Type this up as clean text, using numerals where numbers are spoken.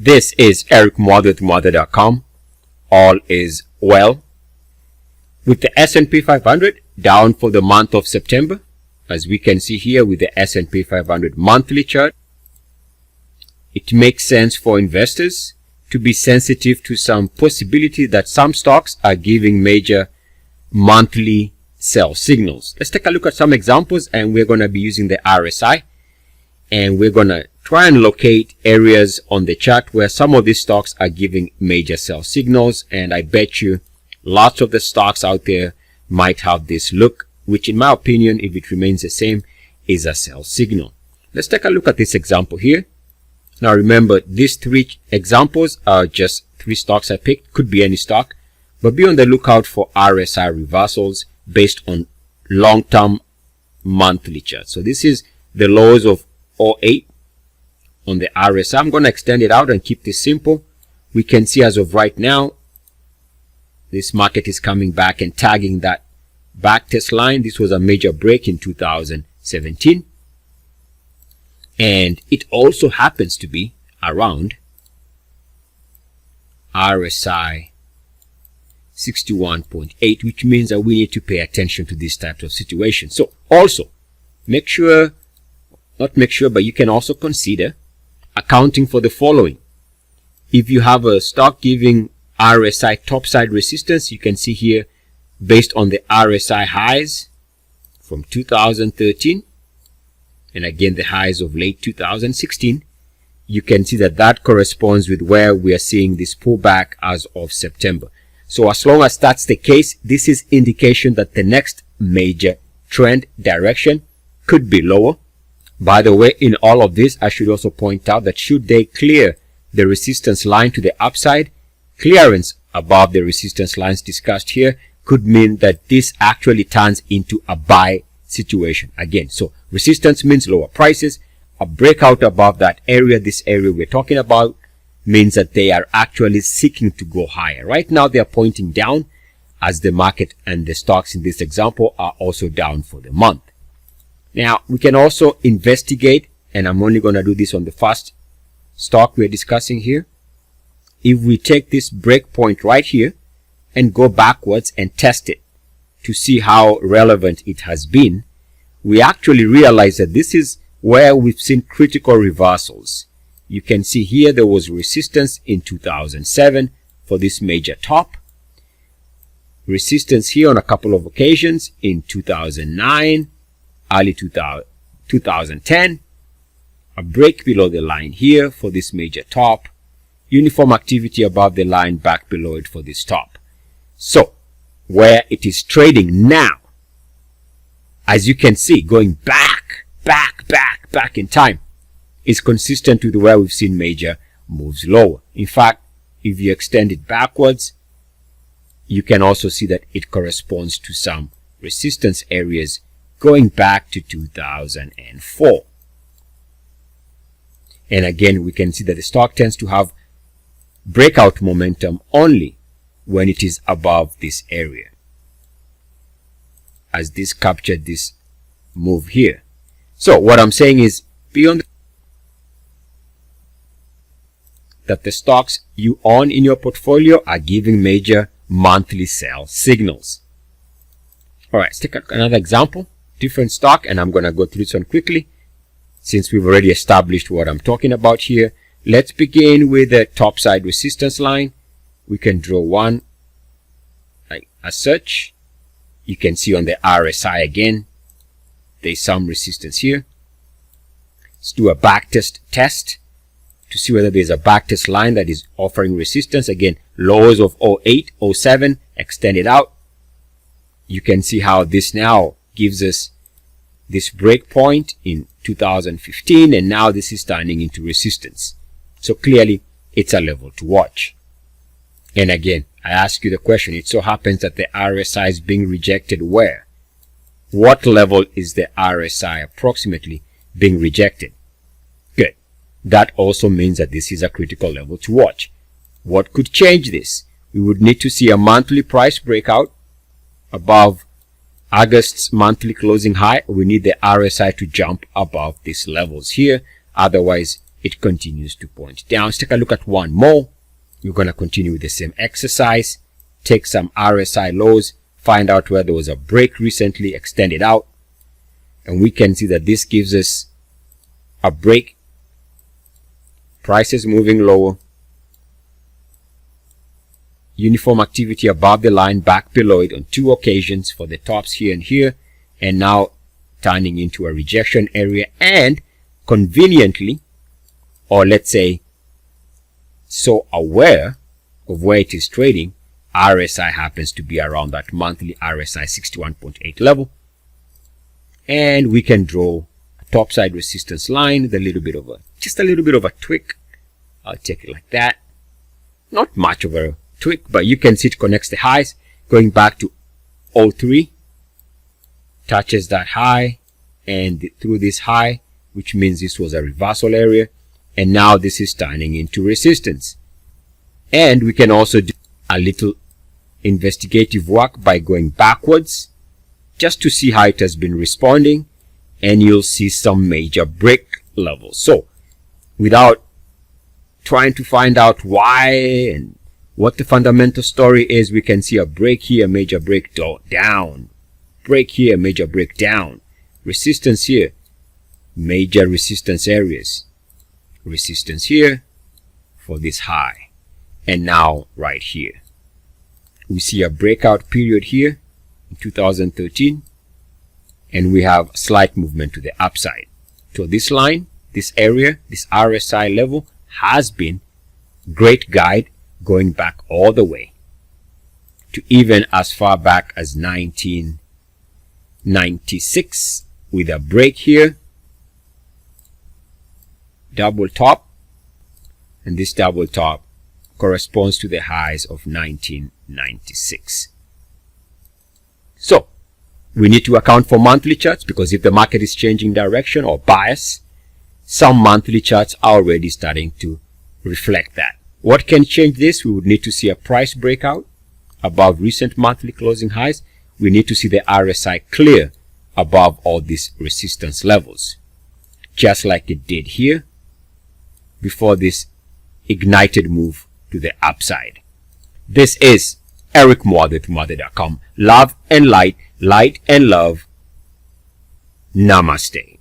This is Eric Muathe with Muathe.com. All is well. With the S&P 500 down for the month of September, as we can see here with the S&P 500 monthly chart, it makes sense for investors to be sensitive to some possibility that some stocks are giving major monthly sell signals. Let's take a look at some examples, and we're going to be using the RSI, and we're going to try and locate areas on the chart where some of these stocks are giving major sell signals. And I bet you lots of the stocks out there might have this look, which in my opinion, if it remains the same, is a sell signal. Let's take a look at this example here. Now remember, these three examples are just three stocks I picked. Could be any stock, but be on the lookout for RSI reversals based on long-term monthly charts. So this is the lows of 08 on the RSI. I'm going to extend it out and keep this simple. We can see as of right now, this market is coming back and tagging that backtest line. This was a major break in 2017. And it also happens to be around RSI 61.8, which means that we need to pay attention to this type of situation. So also make sure, not make sure, but you can also consider accounting for the following. If you have a stock giving RSI topside resistance, you can see here based on the RSI highs from 2013 and again the highs of late 2016, you can see that that corresponds with where we are seeing this pullback as of September. So as long as that's the case, this is indication that the next major trend direction could be lower. By the way, in all of this, I should also point out that should they clear the resistance line to the upside, clearance above the resistance lines discussed here could mean that this actually turns into a buy situation again. So resistance means lower prices. A breakout above that area, this area we're talking about, means that they are actually seeking to go higher. Right now, they are pointing down as the market and the stocks in this example are also down for the month. Now, we can also investigate, and I'm only going to do this on the first stock we're discussing here. If we take this break point right here and go backwards and test it to see how relevant it has been, we actually realize that this is where we've seen critical reversals. You can see here there was resistance in 2007 for this major top. Resistance here on a couple of occasions in 2009. Early 2010, a break below the line here for this major top, uniform activity above the line back below it for this top. So where it is trading now, as you can see, going back in time, is consistent with where we've seen major moves lower. In fact, if you extend it backwards, you can also see that it corresponds to some resistance areas going back to 2004. And again, we can see that the stock tends to have breakout momentum only when it is above this area, as this captured this move here. So what I'm saying is, beyond that the stocks you own in your portfolio are giving major monthly sell signals. All right, let's take another example. Different stock, and I'm going to go through this one quickly since we've already established what I'm talking about here. Let's begin with the top side resistance line. We can draw one like as such. You can see on the RSI again, there's some resistance here. Let's do a backtest test to see whether there's a backtest line that is offering resistance. Again, lows of 08, 07, extended out. You can see how this now gives us this break point in 2015, and now this is turning into resistance. So clearly it's a level to watch. And again, I ask you the question, it so happens that the RSI is being rejected where? What level is the RSI approximately being rejected? Good. That also means that this is a critical level to watch. What could change this? We would need to see a monthly price breakout above August's monthly closing high. We need the RSI to jump above these levels here. Otherwise, it continues to point down. Let's take a look at one more. We're going to continue with the same exercise. Take some RSI lows, find out where there was a break recently, extend it out, and we can see that this gives us a break. Prices moving lower. Uniform activity above the line, back below it on 2 occasions for the tops here and here, and now turning into a rejection area, and conveniently, or let's say so aware of where it is trading, RSI happens to be around that monthly RSI 61.8 level, and we can draw a topside resistance line with just a little bit of a tweak. I'll take it like that. Not much of a tweak, but you can see it connects the highs going back to 03, touches that high and through this high, which means this was a reversal area, and now this is turning into resistance. And we can also do a little investigative work by going backwards just to see how it has been responding, and you'll see some major break levels. So without trying to find out why and what the fundamental story is, we can see a break here, major break down, break here, major break down, resistance here, major resistance areas, resistance here for this high, and now right here we see a breakout period here in 2013, and we have slight movement to the upside. So this line, this area, this RSI level has been great guide going back all the way to even as far back as 1996 with a break here, double top, and this double top corresponds to the highs of 1996. So we need to account for monthly charts, because if the market is changing direction or bias, some monthly charts are already starting to reflect that. What can change this? We would need to see a price breakout above recent monthly closing highs. We need to see the RSI clear above all these resistance levels, just like it did here before this ignited move to the upside. This is Eric Muathe from Muathe.com. Love and light, light and love. Namaste.